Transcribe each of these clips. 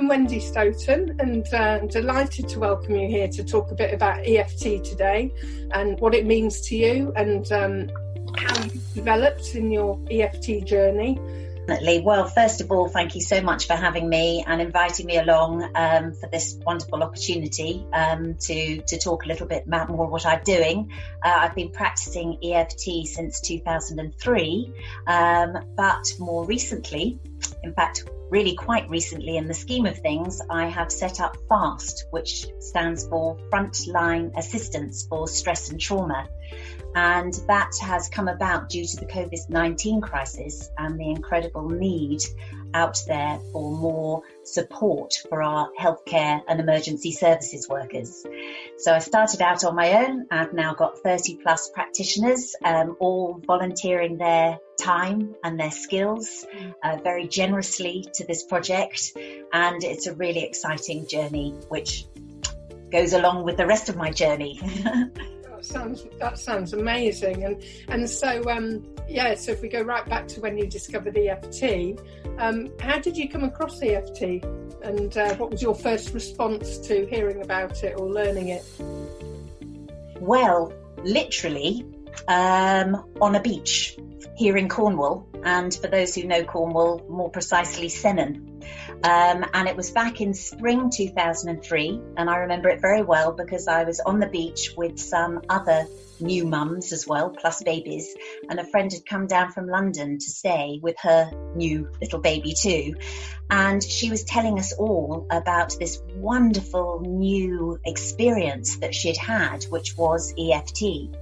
I'm Wendy Stoten, and I'm delighted to welcome you here to talk a bit about EFT today and what it means to you and how you've developed in your EFT journey. Well, first of all, thank you so much for having me and inviting me along for this wonderful opportunity to talk a little bit about more what I'm doing. I've been practicing EFT since 2003, but more recently, in fact, really quite recently in the scheme of things, I have set up FAST, which stands for Frontline Assistance for Stress and Trauma. And that has come about due to the COVID-19 crisis and the incredible need out there for more support for our healthcare and emergency services workers. So I started out on my own. I've now got 30 plus practitioners, all volunteering their time and their skills very generously to this project. And it's a really exciting journey, which goes along with the rest of my journey. That sounds amazing, and so so if we go right back to when you discovered EFT, how did you come across EFT, and what was your first response to hearing about it or learning it? Well, literally on a beach here in Cornwall, and for those who know Cornwall, more precisely Sennen. And it was back in spring 2003, and I remember it very well because I was on the beach with some other new mums as well, plus babies, and a friend had come down from London to stay with her new little baby too, and she was telling us all about this wonderful new experience that she'd had, which was EFT.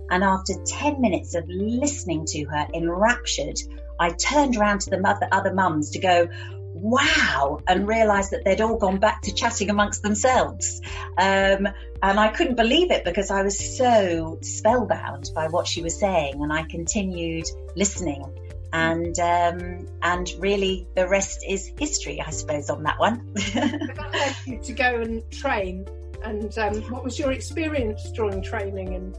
And after 10 minutes of listening to her enraptured, I turned around to the other mums to go, wow, and realised that they'd all gone back to chatting amongst themselves. And I couldn't believe it because I was so spellbound by what she was saying, and I continued listening. And really the rest is history, I suppose, on that one. That led you to go and train, and what was your experience during training? And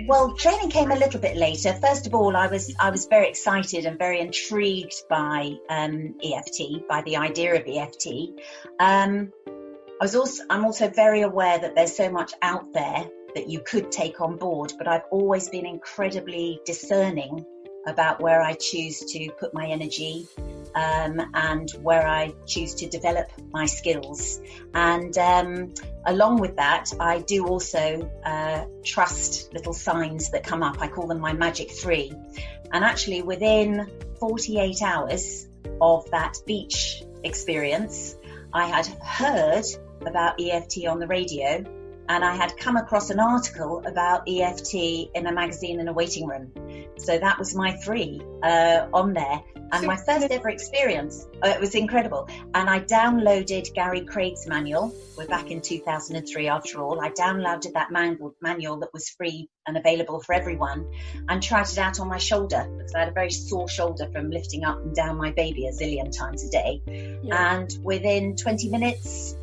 well, training came a little bit later. First of all, I was very excited and very intrigued by EFT, by the idea of EFT. I'm also very aware that there's so much out there that you could take on board, but I've always been incredibly discerning about where I choose to put my energy and where I choose to develop my skills. And along with that, I do also trust little signs that come up. I call them my magic 3. And actually within 48 hours of that beach experience, I had heard about EFT on the radio, and I had come across an article about EFT in a magazine in a waiting room. So that was my 3 on there. And my first ever experience, it was incredible. And I downloaded Gary Craig's manual. We're back in 2003 after all. I downloaded that manual that was free and available for everyone, and tried it out on my shoulder because I had a very sore shoulder from lifting up and down my baby a zillion times a day. Yeah. And within 20 minutes,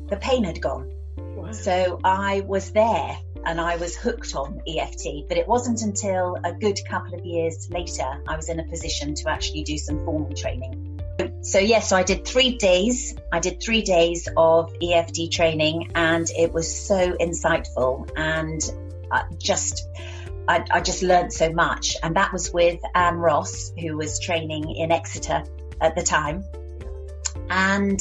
the pain had gone. Wow. So I was there and I was hooked on EFT, but it wasn't until a good couple of years later I was in a position to actually do some formal training. So yes, I did 3 days. I did 3 days of EFT training, and it was so insightful, and I just learned so much. And that was with Anne Ross, who was training in Exeter at the time. And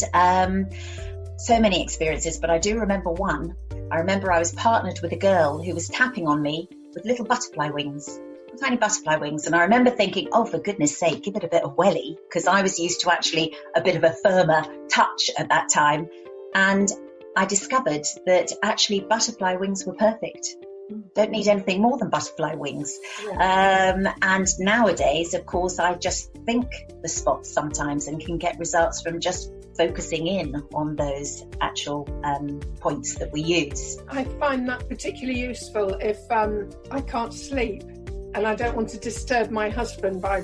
so many experiences, but I do remember one. I remember I was partnered with a girl who was tapping on me with little butterfly wings, tiny butterfly wings. And I remember thinking, oh, for goodness sake, give it a bit of welly, because I was used to actually a bit of a firmer touch at that time. And I discovered that actually butterfly wings were perfect. Don't need anything more than butterfly wings. Yeah. And nowadays, of course, I just think the spots sometimes and can get results from just focusing in on those actual points that we use. I find that particularly useful if I can't sleep and I don't want to disturb my husband by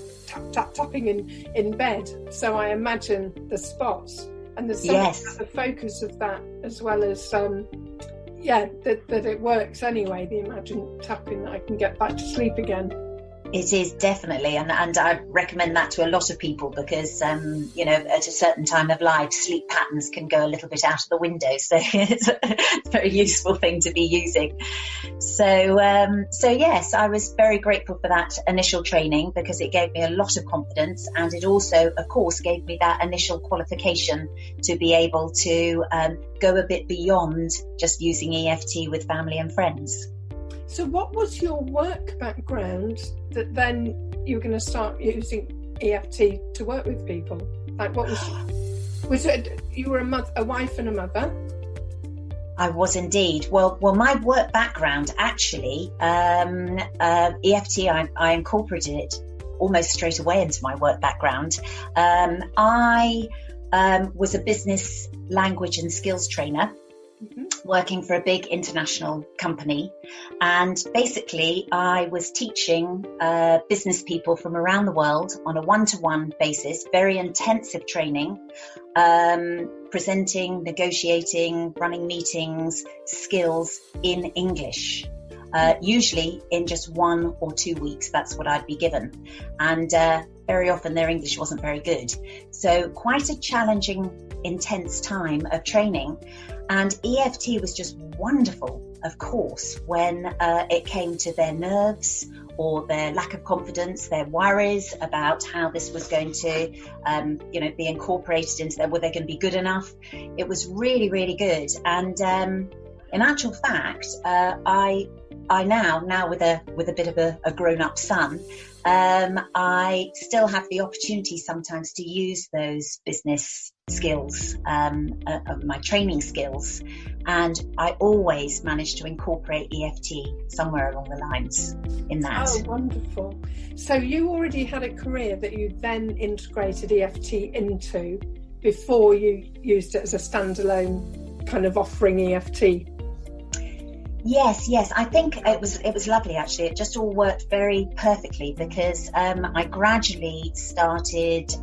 tapping in bed. So I imagine the spots, and there's something about the focus of that, as well as that it works anyway, the imagined tapping, that I can get back to sleep again. It is definitely, and I recommend that to a lot of people because, at a certain time of life, sleep patterns can go a little bit out of the window. So it's a very useful thing to be using. So yes, I was very grateful for that initial training because it gave me a lot of confidence, and it also, of course, gave me that initial qualification to be able to go a bit beyond just using EFT with family and friends. So what was your work background that then you were going to start using EFT to work with people? Like, what was it? You were a wife and a mother? I was indeed. Well, my work background, actually, EFT, I incorporated it almost straight away into my work background. I was a business language and skills trainer, working for a big international company, and basically I was teaching business people from around the world on a one-to-one basis, very intensive training, presenting, negotiating, running meetings, skills in English. Usually in just 1 or 2 weeks, that's what I'd be given. And very often their English wasn't very good. So quite a challenging, intense time of training. And EFT was just wonderful, of course, when it came to their nerves or their lack of confidence, their worries about how this was going to, be incorporated into were they going to be good enough? It was really, really good. And in actual fact, I now with a bit of a grown-up son, I still have the opportunity sometimes to use those business skills, my training skills, and I always manage to incorporate EFT somewhere along the lines in that. Oh, wonderful. So you already had a career that you then integrated EFT into before you used it as a standalone kind of offering EFT? Yes. I think it was lovely, actually. It just all worked very perfectly because I gradually started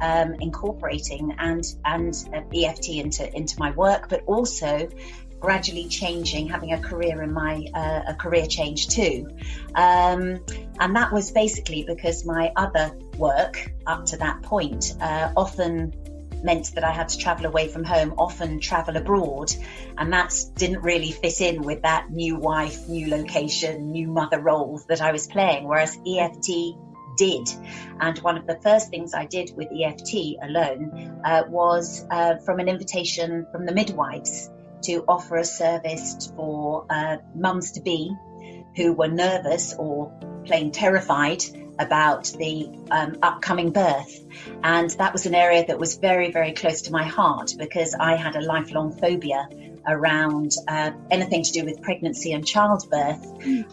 incorporating and EFT into my work, but also gradually changing, having a career in my a career change too, and that was basically because my other work up to that point often meant that I had to travel away from home, often travel abroad, and that didn't really fit in with that new wife, new location, new mother role that I was playing, whereas EFT did. And one of the first things I did with EFT alone was from an invitation from the midwives to offer a service for mums-to-be who were nervous or plain terrified about the upcoming birth. And that was an area that was very, very close to my heart because I had a lifelong phobia around anything to do with pregnancy and childbirth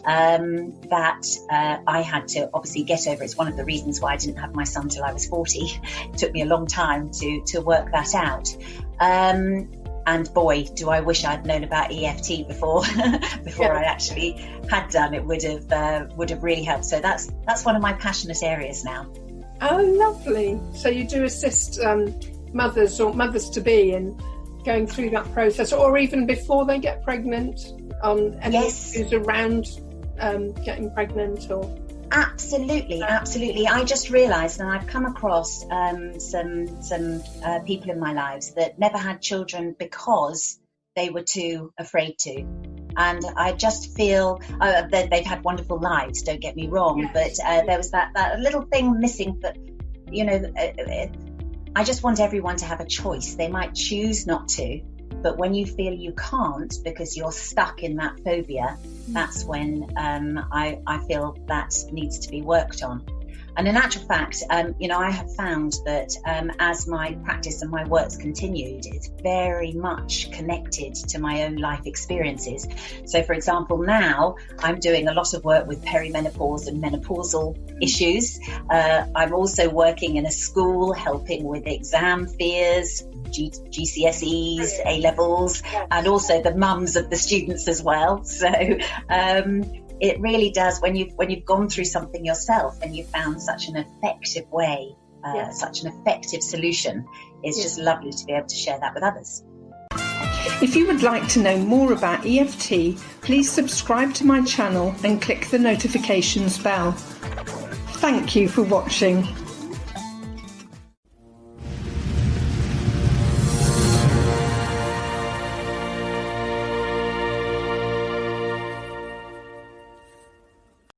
that I had to obviously get over. It's one of the reasons why I didn't have my son till I was 40. It took me a long time to work that out. And boy, do I wish I'd known about EFT before I actually had done. It would have really helped. So that's one of my passionate areas now. Oh, lovely. So you do assist mothers or mothers-to-be in going through that process, or even before they get pregnant, on any issues around getting pregnant or... Absolutely. I just realised, and I've come across some people in my lives that never had children because they were too afraid to. And I just feel that they've had wonderful lives, don't get me wrong, but there was that little thing missing. But, I just want everyone to have a choice. They might choose not to, but when you feel you can't because you're stuck in that phobia, that's when I feel that needs to be worked on. And in actual fact, I have found that as my practice and my work's continued, it's very much connected to my own life experiences. So, for example, now I'm doing a lot of work with perimenopause and menopausal issues. I'm also working in a school, helping with exam fears, GCSEs, A-levels, and also the mums of the students as well. So it really does, when you've gone through something yourself and you've found such an effective way, such an effective solution, it's just lovely to be able to share that with others. If you would like to know more about EFT, please subscribe to my channel and click the notifications bell. thank you for watching.